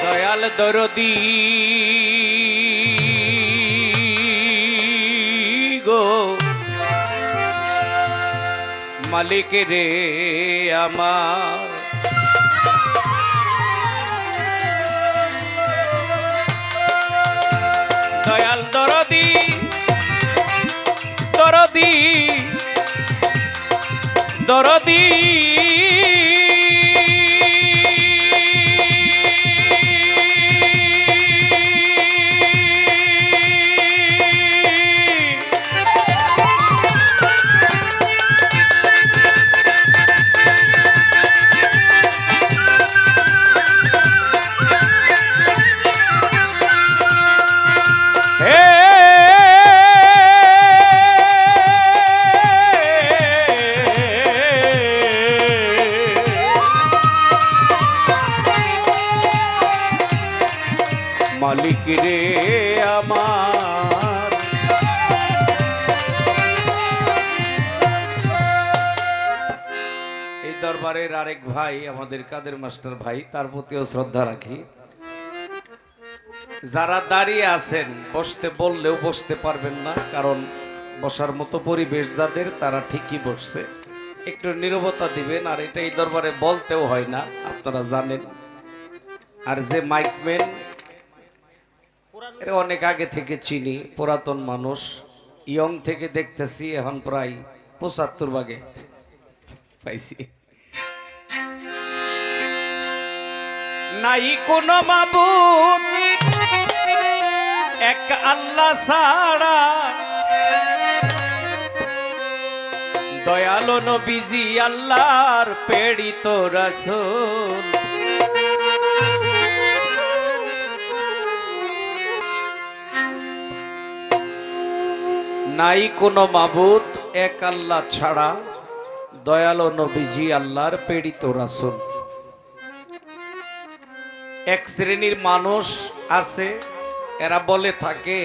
দয়াল দরদি গো মালিক রে আমার দয়াল দরদি দরদি দরদি মালিক রে আমার এই দরবারের আরেক ভাই আমাদের কাদের মাস্টার ভাই, তার প্রতিও শ্রদ্ধা রাখি। যারা দাঁড়িয়ে আছেন বসতে বললেও বসতে পারবেন না, কারণ বসার মতো পরিবেশ যাদের তারা ঠিকই বসছে। একটু নীরবতা দিবেন, আর এটা এই দরবারে বলতেও হয় না, আপনারা জানেন। আর যে মাইকম্যান এরা অনেক আগে থেকে চিনি, পুরাতন মানুষ, ইয়ং থেকে দেখতেছি এখন প্রায় ৭৫ ভাগে পাইছি। নাই কোন মাবুদ এক আল্লাহ ছাড়া, দয়ালো নবীজি আল্লাহর প্রেরিত রাসূল। নাই কোনো মাবুদ এক আল্লাহ ছাড়া, দয়ালো নবীজি আল্লাহর প্রেরিত রাসূল। এক শ্রেণীর মানুষ আছে, এরা বলে থাকে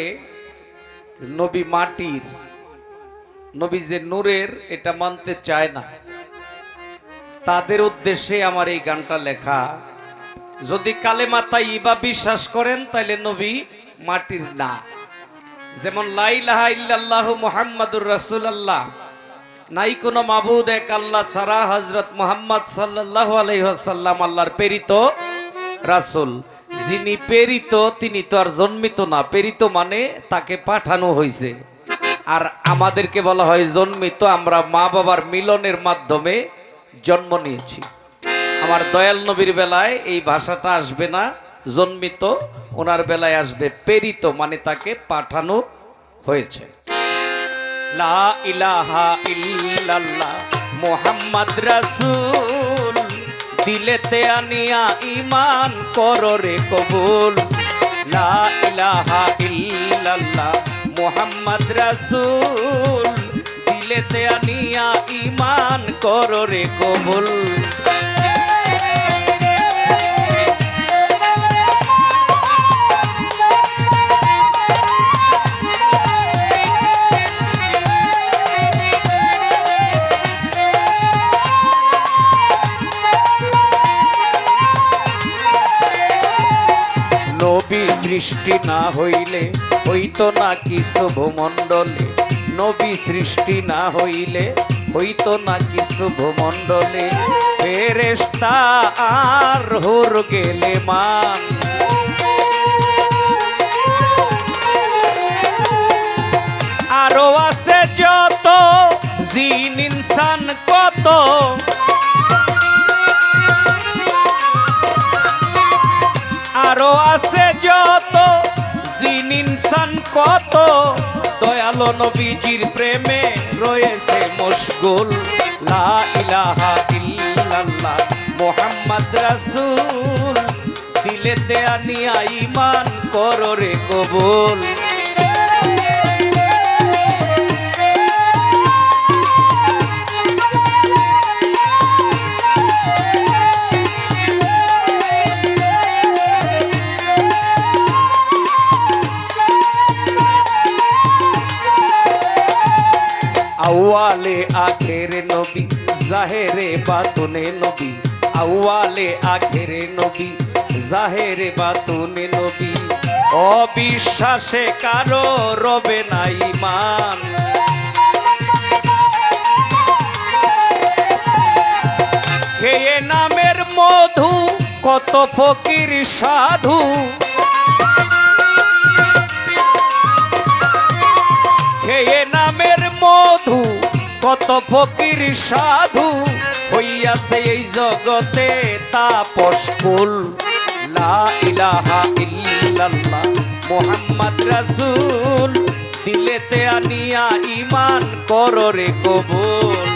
নবী মাটির, নবী যে নূরের, এটা মানতে চায় না। তাদের উদ্দেশ্যে আমার এই গানটা লেখা। যদি কালেমা তাইয়্যিবা বিশ্বাস করেন তাহলে নবী মাটির না। যেমন লা ইলাহা ইল্লাল্লাহু মুহাম্মাদুর রাসূলুল্লাহ, নাই কোনো মাবুদ এক আল্লাহ ছাড়া, হযরত মুহাম্মদ সাল্লাল্লাহু আলাইহি ওয়াসাল্লাম আল্লাহর প্রেরিত রাসূল। যিনি প্রেরিত তিনি তো আর জন্মিত না, প্রেরিত মানে তাকে পাঠানো হয়েছে। আর আমাদেরকে বলা হয় জন্মিত, আমরা মা বাবার মিলনের মাধ্যমে জন্ম নিয়েছি। আমার দয়াল নবীর বেলায় এই ভাষাটা আসবে না জন্মিত, ওনার বেলায় আসবে প্রেরিত, মানে তাকে পাঠানো হয়েছে। লা ইলাহা ইল্লাল্লাহ মুহাম্মদ রাসূল, দিলেতে আনিয়া ঈমান করো রে কবুল। লা ইলাহা ইল্লাল্লাহ মুহাম্মদ রাসূল, দিলেতে আনিয়া ঈমান করো রে কবুল। নবী সৃষ্টি না হইলে হইতো না কিছু ভূমণ্ডলে, নবী সৃষ্টি না হইলে হইতো না কিছু ভূমণ্ডলে। ফেরেশতা আর হুর গেলে মান, আরো আছে যত জিন ইনসান কত, আরো আছে যত জিন ইনসান কত, দয়ালো নবীজির প্রেমে রয়েছে মশগুল। লা ইলাহা ইল্লাল্লাহ মুহাম্মদ রাসূল, দিলেতে আনিয়া ঈমান করো রে কবুল। আউয়ালে আখেরে নবী, জাহেরে বাতুনে নবী, আউয়ালে আখেরে নবী, জাহেরে বাতুনে নবী অবিশ্বাসে কারো রবে না ঈমান খেয়ে নামের মধু কত ফকির সাধু খেয়ে নামের মধু কত ফকির সাধু হইয়াছে এই জগতে তাপস কুল লা ইলাহা ইল্লাল্লাহ মুহাম্মদ রাসূল দিলেতে আনিয়া ঈমান করো রে কবুল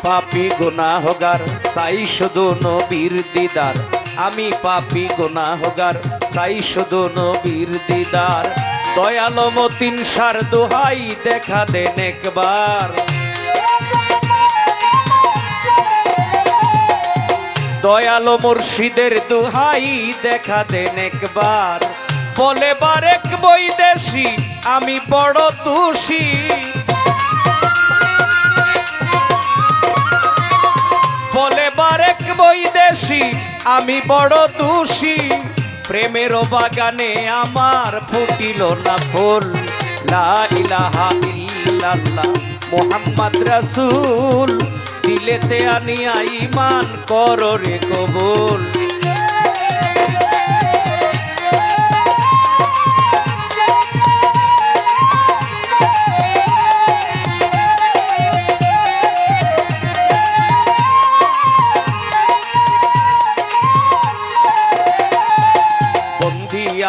পাপী গুনাহগার চাই শুধু নবীর দিদার আমি পাপী গুনাহগার চাই শুধু নবীর দিদার দয়ালো মতিন সার দোহাই দেখা দেন একবার দয়ালো মুর্শিদের দোহাই দেখা দেন একবার বলে বারেক বৈদেশি আমি বড় দোষী বলে বারেক বৈদেশি আমি বড় দোষী প্রেমের বাগানে আমার ফুটিল না ফুল লা ইলাহা ইল্লাল্লাহ মুহাম্মদ রাসূল দিলেতে আনিয়া ঈমান করো রে কবুল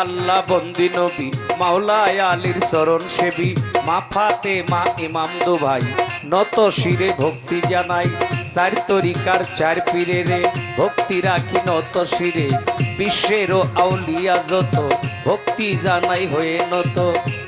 আল্লাহ বন্দি নবী মাওলায় আলীর চরণ সেবী মা ফাতেমা ইমাম দুভাই নত শিরে ভক্তি জানাই চার তরিকার চার পীরে রে ভক্তি রাখি নত শিরে বিশ্বেরও আউলিয়া যত ভক্তি জানাই হয়ে নত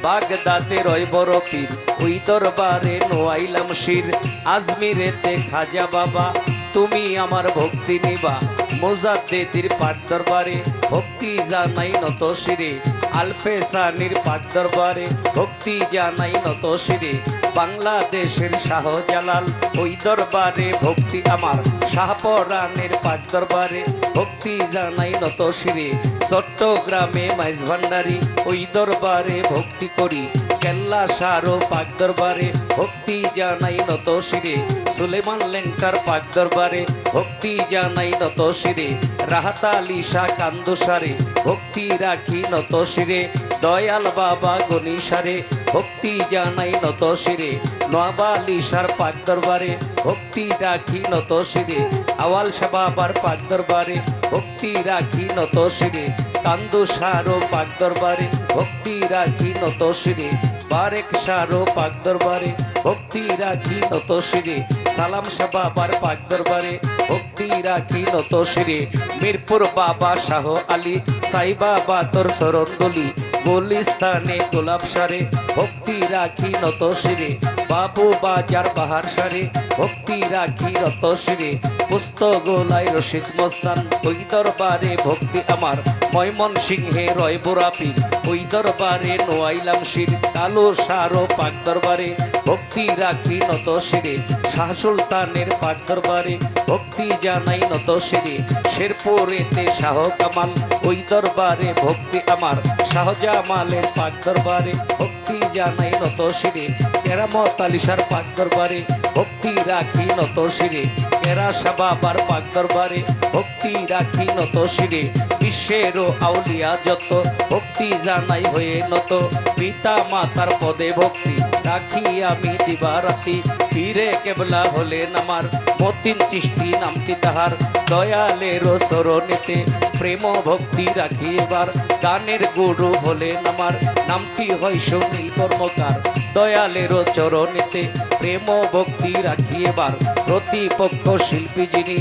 বাগদাদের ওই বড় পীর ওই দরবারে নোয়াইলাম শির আজমিরেতে খাজা বাবা তুমি আমার ভক্তি নিবা মুজাদ্দিদির পাঠ দরবারে ভক্তি জানাই নত শিরে আলফে সানির পাঠ দরবারে ভক্তি জানাই নত শিরে বাংলাদেশের শাহজালাল ওই দরবারে ভক্তি আমার শাহপরানের পাঠ দরবারে ভক্তি জানাই নত শিরে চট্টগ্রামে মাইজ ভান্ডারি ওই দরবারে ভক্তি করি কেল্লা সারো পাক দরবারে ভক্তি জানাই নত শিরে সুলেমান লেঙ্কার পাক দরবারে ভক্তি জানাই নত শিরে রাহাত আলী শাহ কান্দুসারে ভক্তি রাখি নত শিরে দয়াল বাবা গণিসারে ভক্তি জানাই নত শিরে নওয়াবালি শাহর পাক দরবারে ভক্তি রাখি নত শিরে আওয়াল শাহ বাবার পাক দরবারে ভক্তি রাখি নত শিরে কান্দুসারো পাক দরবারে ভক্তি রাখি নত শিরে বারেক শাহরো পাক দরবারে ভক্তি রাখি নত শিরে সালাম শাহ বাবার পাক দরবারে ভক্তি রাখি নত শিরে মিরপুর বাবা শাহ আলী সাই বাবা তোর শরণ গলি গুলিস্তানে গোলাপ সারে ভক্তি রাখি নত শিরে বাবু বাজার বাহার সারে ভক্তি রাখি রত শিরে পুস্তক গোলায় রশিদ মস্তান ওই দরবারে ভক্তি আমার ময়মন সিংহে রয় বোরাপি ওই দরবারে নোয়াইলাম শির কালো সারো পাক দরবারে ভক্তি রাখি নত শিরে শাহ সুলতানের পাক দরবারে ভক্তি জানাই নত শিরে শেরপুরেতে শাহ কামাল ওই দরবারে ভক্তি আমার শাহজামালের পাক দরবারে ভক্তি জানাই নত শিরে কেরামত আলিশার পাক দরবারে ভক্তি রাখি নত শিরে কেরা শাহ বাবার পাক দরবারে ভক্তি রাখি নত শিরে বিশ্বেরও আউলিয়া যত ভক্তি জানাই হয়ে নত পিতা মাতার পদে ভক্তি রাখি আমি দিবারাতি ফিরে কেবলা হলেন আমার মতিন চিশতি নামটি তাহার দয়ালেরও চরণেতে প্রেম ভক্তি রাখি এবার গানের গুরু হলেন আমার নামটি হয় সুনীল কর্মকার দয়ালেরও চরণেতে প্রেম ভক্তি রাখি এবার প্রতিপক্ষ শিল্পী যিনি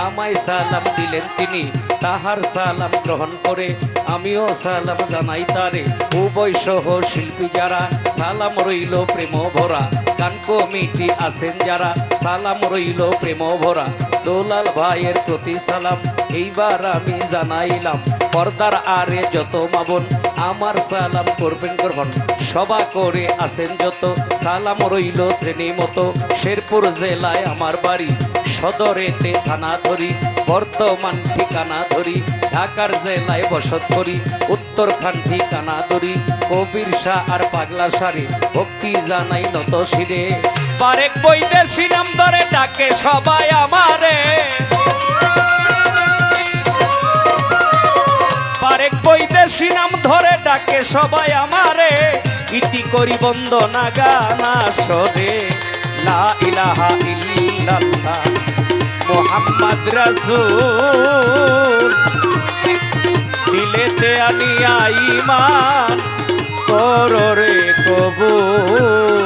আমায় সালাম দিলেন তিনি তাহার সালাম গ্রহণ করে আমিও সালাম জানাই তারে উভয় সহ শিল্পী যারা সালাম রইল প্রেম ভরা গান কমিটি আছেন যারা, সালাম রইল প্রেম ভরা দোলাল ভাইয়ের প্রতি সালাম এইবার আমি জানাইলাম। পর্দার আরে যত মাবন আমার সালাম করবেন গ্রহণ, সভা করে আছেন যত সালাম রইল শ্রেণী মতো। শেরপুর জেলায় আমার বাড়ি, সদরেতে থানা ধরি, বর্তমান ঠিকানা ধরি, ঢাকার জেলায় বসত করি, উত্তরখান ঠিকানা ধরি, কবির শাহ আর পাগলা সারে ভক্তি জানাই নত শিরে। বারেক বৈদেশি নাম ধরে ডাকে সবাই আমারে, বারেক বৈদেশি নাম ধরে ডাকে সবাই আমারে, ইতি করি বন্দনা গানা সদে লা ইলাহা ইল্লাল্লাহ মুহাম্মদ রাসূল। দিলেতে আনিয়া ঈমান কররে কবুল।